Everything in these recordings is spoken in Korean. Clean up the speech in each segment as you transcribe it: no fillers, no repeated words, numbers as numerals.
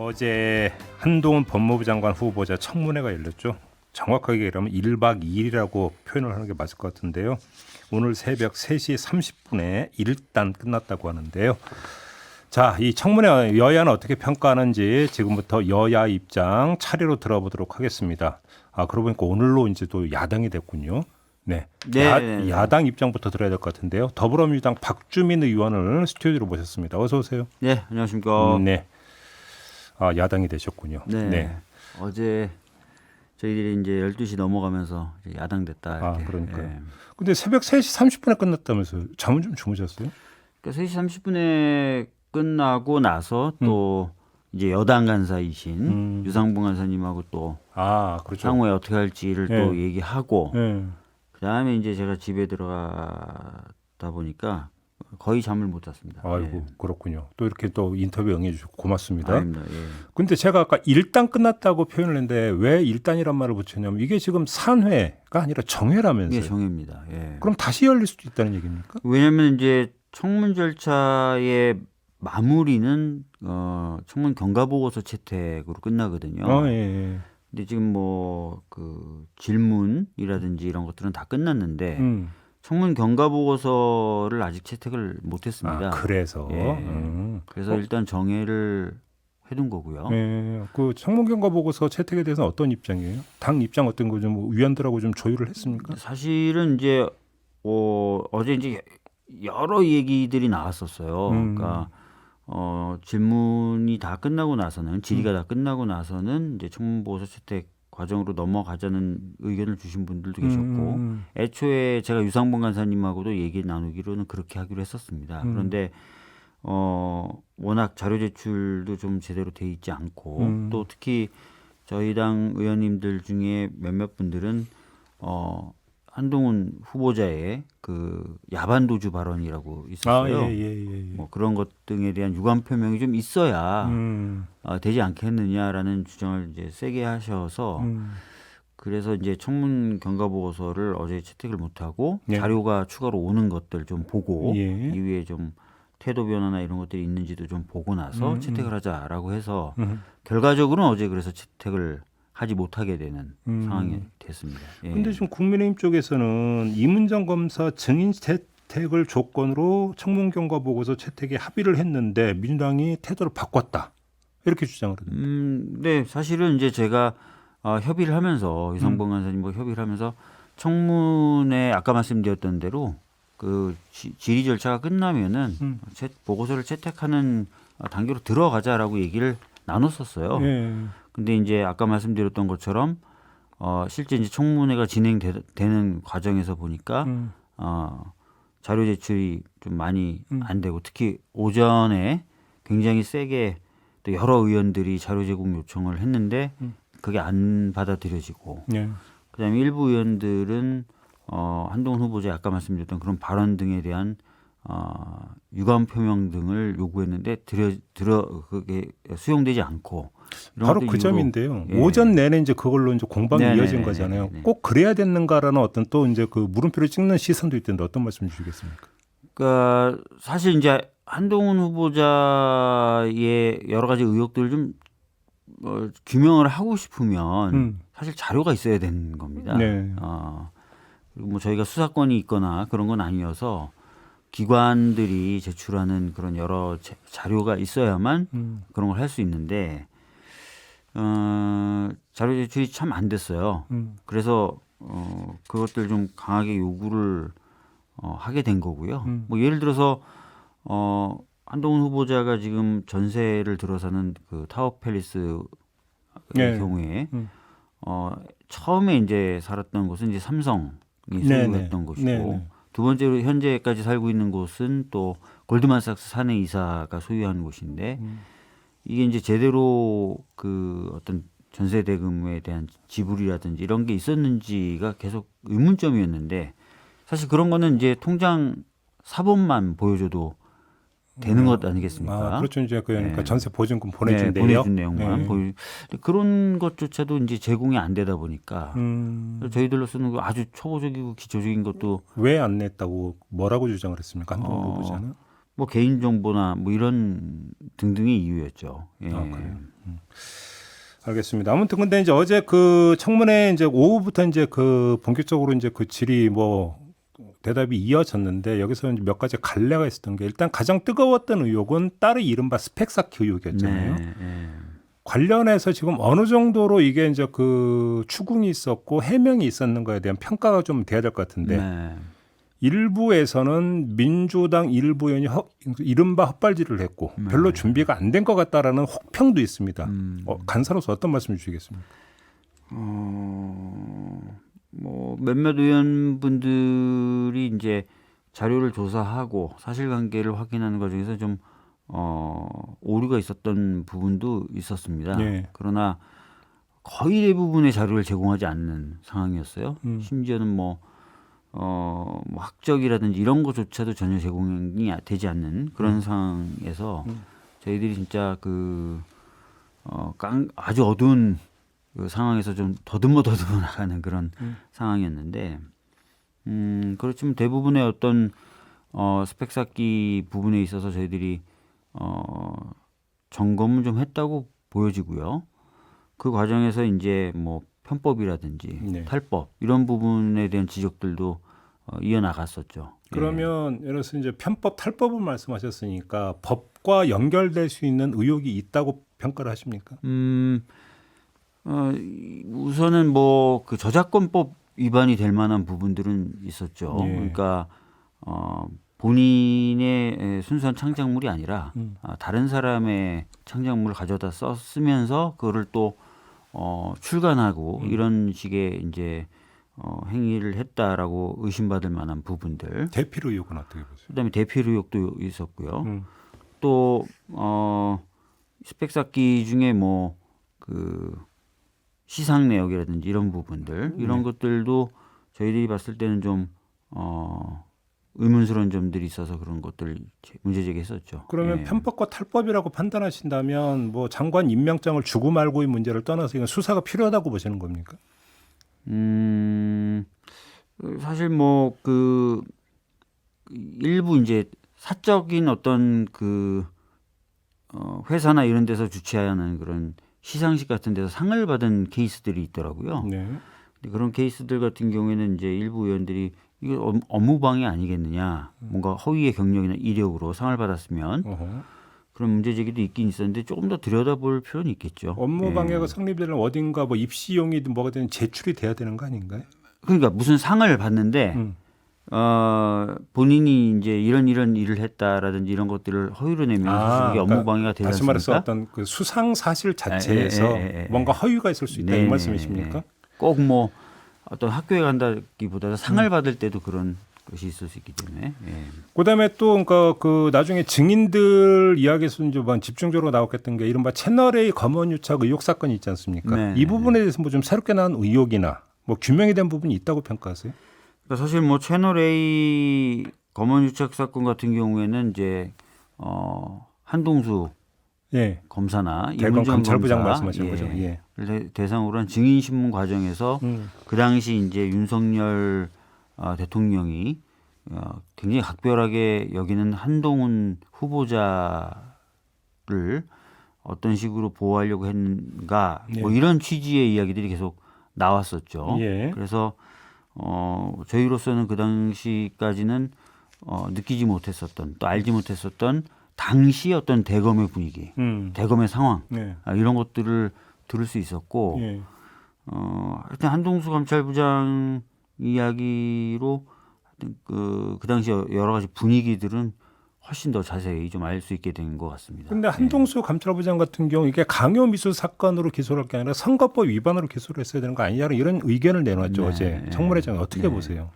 어제 한동훈 법무부 장관 후보자 청문회가 열렸죠. 정확하게 얘기하면 1박 2일이라고 표현을 하는 게 맞을 것 같은데요. 오늘 새벽 3시 30분에 일단 끝났다고 하는데요. 자, 이 청문회 여야는 어떻게 평가하는지 지금부터 여야 입장 차례로 들어보도록 하겠습니다. 그러고 보니까 오늘로 이제 또 야당이 됐군요. 네. 야당 입장부터 들어야 될 것 같은데요. 더불어민주당 박주민 의원을 스튜디오로 모셨습니다. 어서 오세요. 네, 안녕하십니까. 네. 야당이 되셨군요. 네. 어제 저희들이 이제 12시 넘어가면서 이제 야당 됐다. 이렇게. 그러니까요. 예. 근데 새벽 3시 30분에 끝났다면서요. 잠은 좀 주무셨어요? 그러니까 3시 30분에 끝나고 나서 또 이제 여당 간사이신 유상봉 간사님하고 또 그렇죠. 향후에 어떻게 할지를 네. 또 얘기하고 네. 그다음에 이제 제가 집에 들어가다 보니까 거의 잠을 못 잤습니다. 아이고, 그렇군요. 또 이렇게 또 인터뷰 응해 주시고 고맙습니다. 아닙니다. 예. 근데 제가 아까 일단 끝났다고 표현을 했는데 왜 일단이란 말을 붙였냐면 이게 지금 산회가 아니라 정회라면서요. 이게 정회입니다. 예. 그럼 다시 열릴 수도 있다는 얘기입니까? 왜냐하면 이제 청문 절차의 마무리는 청문 경과보고서 채택으로 끝나거든요. 예. 근데 지금 뭐 그 질문이라든지 이런 것들은 다 끝났는데 청문 경과보고서를 아직 채택을 못했습니다. 그래서. 예. 그래서 일단 정회를 해둔 거고요. 네, 그 청문 경과 보고서 채택에 대해서는 어떤 입장이에요? 당 입장 어떤 거 좀 위원들하고 좀 조율을 했습니까? 사실은 이제 어제 이제 여러 얘기들이 나왔었어요. 그러니까 질문이 다 끝나고 나서는 질의가 다 끝나고 나서는 이제 청문 보고서 채택 과정으로 넘어가자는 의견을 주신 분들도 계셨고 애초에 제가 유상봉 간사님하고도 얘기 나누기로는 그렇게 하기로 했었습니다. 그런데 워낙 자료 제출도 좀 제대로 돼 있지 않고 또 특히 저희 당 의원님들 중에 몇몇 분들은 한동훈 후보자의 그 야반도주 발언이라고 있었어요. 뭐 그런 것 등에 대한 유감 표명이 좀 있어야 되지 않겠느냐라는 주장을 이제 세게 하셔서 그래서 이제 청문 경과 보고서를 어제 채택을 못하고 자료가 추가로 오는 것들 좀 보고 이후에 좀 태도 변화나 이런 것들이 있는지도 좀 보고 나서 채택을 하자라고 해서 결과적으로는 어제 그래서 채택을 하지 못하게 되는 상황이 됐습니다. 그런데 지금 국민의힘 쪽에서는 이문정 검사 증인 채택을 조건으로 청문 경과 보고서 채택에 합의를 했는데 민주당이 태도를 바꿨다 이렇게 주장을 합니다. 네, 사실은 이제 제가 협의를 하면서 유상봉 간사님과 협의를 하면서 청문회 아까 말씀드렸던 대로 그 질의 절차가 끝나면은 보고서를 채택하는 단계로 들어가자라고 얘기를 나눴었어요. 근데 이제 아까 말씀드렸던 것처럼 실제 이제 청문회가 진행되는 과정에서 보니까 자료 제출이 좀 많이 안 되고 특히 오전에 굉장히 세게 또 여러 의원들이 자료 제공 요청을 했는데 그게 안 받아들여지고 그다음에 일부 의원들은 한동훈 후보자 아까 말씀드렸던 그런 발언 등에 대한 유감 표명 등을 요구했는데 그게 수용되지 않고 바로 그 점인데요. 오전 내내 이제 그걸로 이제 공방이 이어진 거잖아요. 꼭 그래야 되는가라는 어떤 또 이제 그 물음표를 찍는 시선도 있던데 어떤 말씀 주시겠습니까? 그러니까 사실 이제 한동훈 후보자의 여러 가지 의혹들을 좀 규명을 하고 싶으면 사실 자료가 있어야 되는 겁니다. 그리고 뭐 저희가 수사권이 있거나 그런 건 아니어서 기관들이 제출하는 그런 여러 자료가 있어야만 그런 걸 할 수 있는데 자료 제출이 참 안 됐어요. 그래서 그것들 좀 강하게 요구를 하게 된 거고요. 뭐 예를 들어서 한동훈 후보자가 지금 전세를 들어 사는 그 타워팰리스 경우에 처음에 이제 살았던 곳은 이제 삼성이 소유했던 곳이고 두 번째로 현재까지 살고 있는 곳은 또 골드만삭스 사내 이사가 소유한 곳인데 이게 이제 제대로 그 어떤 전세 대금에 대한 지불이라든지 이런 게 있었는지가 계속 의문점이었는데 사실 그런 거는 이제 통장 사본만 보여줘도 되는 것 아니겠습니까? 그렇죠. 이제 그러니까 전세 보증금 보내준 내용, 보내준 내용만 그런 것조차도 이제 제공이 안 되다 보니까 저희들로서는 아주 초보적이고 기초적인 것도 왜 안 냈다고 뭐라고 주장을 했습니까? 한동훈 후보자는? 뭐 개인 정보나 뭐 이런 등등의 이유였죠. 예. 아, 그래요? 알겠습니다. 아무튼 근데 이제 어제 그 청문회 이제 오후부터 이제 그 본격적으로 이제 그 질의 뭐 대답이 이어졌는데 여기서 이제 몇 가지 갈래가 있었던 게 일단 가장 뜨거웠던 의혹은 딸의 이른바 스펙 쌓기 의혹이었잖아요. 네, 예. 관련해서 지금 어느 정도로 이게 이제 그 추궁이 있었고 해명이 있었는 거에 대한 평가가 좀 돼야 될 것 같은데 네. 일부에서는 민주당 일부 의원이 이른바 헛발질을 했고 별로 준비가 안 된 것 같다라는 혹평도 있습니다. 간사로서 어떤 말씀 주시겠습니까? 뭐 몇몇 의원분들이 이제 자료를 조사하고 사실관계를 확인하는 과정에서 좀 오류가 있었던 부분도 있었습니다. 네. 그러나 거의 대부분의 자료를 제공하지 않는 상황이었어요. 심지어는 뭐 학적이라든지 이런 것조차도 전혀 제공이 되지 않는 그런 상황에서 저희들이 진짜 아주 어두운 그 상황에서 좀 더듬어 나가는 그런 상황이었는데, 그렇지만 대부분의 어떤 스펙 쌓기 부분에 있어서 저희들이 점검을 좀 했다고 보여지고요. 그 과정에서 이제 뭐 편법이라든지 네. 탈법 이런 부분에 대한 지적들도 이어나갔었죠. 그러면 예를 들어서 이제 편법 탈법을 말씀하셨으니까 법과 연결될 수 있는 의혹이 있다고 평가를 하십니까? 우선은 뭐 그 저작권법 위반이 될 만한 부분들은 있었죠. 예. 그러니까 본인의 순수한 창작물이 아니라 다른 사람의 창작물을 가져다 썼으면서 그거를 또 출간하고 이런 식의 이제 행위를 했다라고 의심받을 만한 부분들. 대필 의혹은 어떻게 보세요? 그다음에 대필 의혹도 있었고요. 또 스펙 쌓기 중에 뭐 그 시상 내역이라든지 이런 부분들 이런 것들도 저희들이 봤을 때는 좀 의문스러운 점들이 있어서 그런 것들 문제 제기했었죠. 그러면 예. 편법과 탈법이라고 판단하신다면 뭐 장관 임명장을 주고 말고의 문제를 떠나서 이건 수사가 필요하다고 보시는 겁니까? 사실 뭐 그 일부 이제 사적인 어떤 그 회사나 이런 데서 주최하는 그런 시상식 같은 데서 상을 받은 케이스들이 있더라고요. 네. 근데 그런 케이스들 같은 경우에는 이제 일부 의원들이 이거 업무방해 아니겠느냐, 뭔가 허위의 경력이나 이력으로 상을 받았으면 어허. 그런 문제 제기도 있긴 있었는데 조금 더 들여다볼 필요는 있겠죠. 업무 예. 방해가 성립되는 어딘가 뭐 입시용이든 뭐가 되든 제출이 돼야 되는 거 아닌가요? 그러니까 무슨 상을 받는데 본인이 이제 이런 일을 했다라든지 이런 것들을 허위로 내면서 이게 업무 방해가 되지 다시 않습니까? 말해서 어떤 그 수상 사실 자체에서 뭔가 허위가 있을 수 있다 이 말씀이십니까? 꼭 뭐 어떤 학교에 간다기보다 상을 받을 때도 그런 것이 있을 수 있기 때문에. 예. 그다음에 또 그러니까 그 나중에 증인들 이야기에서 이제 뭐 집중적으로 나왔겠던 게 이른바 채널A 검언 유착 의혹 사건이 있지 않습니까? 네. 이 부분에 대해서 뭐 좀 새롭게 나온 의혹이나 뭐 규명이 된 부분이 있다고 평가하세요? 그러니까 사실 뭐 채널 A 검언 유착 사건 같은 경우에는 이제 한동수 예. 검사나 대검 이문정 감찰부장 검사, 말씀하시는 거죠. 예. 대상으로 한 증인 신문 과정에서 그 당시 이제 윤석열 대통령이 굉장히 각별하게 여기는 한동훈 후보자를 어떤 식으로 보호하려고 했는가 뭐 이런 취지의 이야기들이 계속 나왔었죠. 예. 그래서 저희로서는 그 당시까지는 느끼지 못했었던 또 알지 못했었던 당시 어떤 대검의 분위기, 대검의 상황 네. 이런 것들을 들을 수 있었고 예. 하여튼 한동수 감찰부장 이야기로 하여튼 그 당시 여러 가지 분위기들은 훨씬 더 자세히 좀 알 수 있게 된 것 같습니다. 근데 한동수 감찰부장 같은 경우 이게 강요 미수 사건으로 기소를 할 게 아니라 선거법 위반으로 기소를 했어야 되는 거 아니냐 이런 의견을 내놨죠. 네. 어제 청문회장에 어떻게 보세요?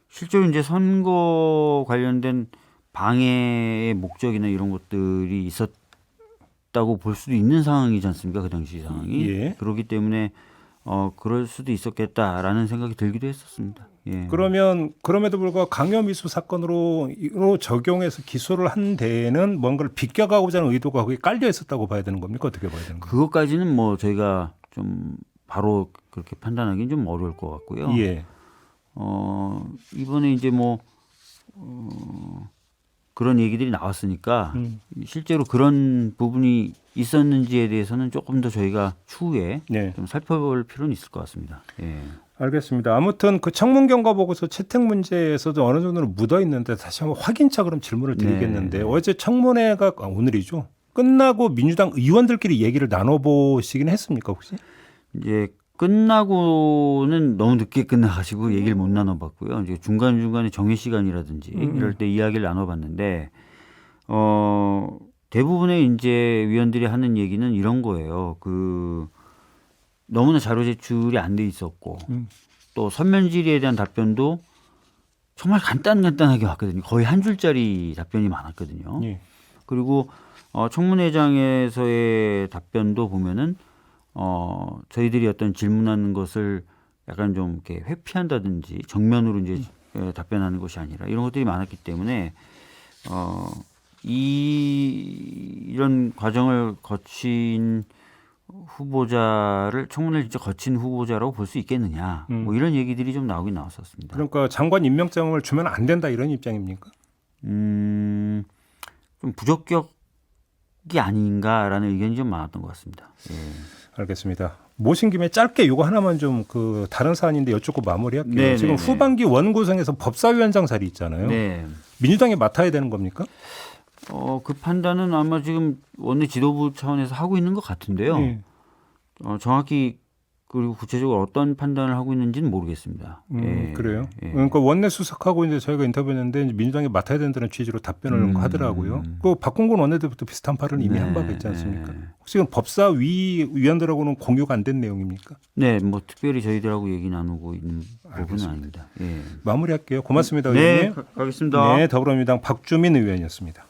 실제로 이제 선거 관련된 방해의 목적이나 이런 것들이 있었다고 볼 수도 있는 상황이지 않습니까? 그 당시 상황이. 예. 그렇기 때문에 그럴 수도 있었겠다라는 생각이 들기도 했었습니다. 예. 그러면 그럼에도 불구하고 강요 미수 사건으로 적용해서 기소를 한 데에는 뭔가를 비껴가고자 하는 의도가 거기 깔려 있었다고 봐야 되는 겁니까? 어떻게 봐야 되는 겁니까? 그것까지는 뭐 저희가 좀 바로 그렇게 판단하기는 좀 어려울 것 같고요. 예. 이번에 이제 뭐 그런 얘기들이 나왔으니까 실제로 그런 부분이 있었는지에 대해서는 조금 더 저희가 추후에 네. 좀 살펴볼 필요는 있을 것 같습니다. 예. 알겠습니다. 아무튼 그 청문 경과 보고서 채택 문제에서도 어느 정도는 묻어 있는데 다시 한번 확인차 그럼 질문을 드리겠는데 네. 어제 청문회가 오늘이죠. 끝나고 민주당 의원들끼리 얘기를 나눠보시긴 했습니까 혹시? 이제 끝나고는 너무 늦게 끝나가지고 얘기를 못 나눠봤고요. 이제 중간 중간에 정해 시간이라든지 이럴 때 이야기를 나눠봤는데 대부분의 이제 위원들이 하는 얘기는 이런 거예요. 그 너무나 자료 제출이 안 돼 있었고 또 서면 질의에 대한 답변도 정말 간단하게 왔거든요. 거의 한 줄짜리 답변이 많았거든요. 예. 그리고 청문회장에서의 답변도 보면은 저희들이 어떤 질문하는 것을 약간 좀 이렇게 회피한다든지 정면으로 이제 답변하는 것이 아니라 이런 것들이 많았기 때문에 이런 과정을 거친 후보자를 청문회를 진짜 거친 후보자라고 볼 수 있겠느냐 뭐 이런 얘기들이 좀 나오긴 나왔었습니다. 그러니까 장관 임명장을 주면 안 된다 이런 입장입니까? 좀 부적격이 아닌가라는 의견이 좀 많았던 것 같습니다. 예. 알겠습니다. 모신 김에 짧게 이거 하나만 좀 그 다른 사안인데 여쭙고 마무리할게요. 네, 지금 네, 네. 후반기 원구성에서 법사위원장 자리 있잖아요. 네. 민주당이 맡아야 되는 겁니까? 그 판단은 아마 지금 원내 지도부 차원에서 하고 있는 것 같은데요. 예. 정확히 그리고 구체적으로 어떤 판단을 하고 있는지는 모르겠습니다. 예. 그래요. 예. 그러니까 원내 수석하고 이제 저희가 인터뷰했는데 이제 민주당이 맡아야 된다는 취지로 답변을 하더라고요. 그 박홍근 원내대표도 비슷한 발언을 이미 한 바가 있지 않습니까? 혹시 법사위 위원들하고는 공유가 안 된 내용입니까? 네, 뭐 특별히 저희들하고 얘기 나누고 있는 부분은 알겠습니다. 아닙니다. 예. 마무리할게요. 고맙습니다, 네, 의원님. 가겠습니다. 네, 더불어민주당 박주민 의원이었습니다.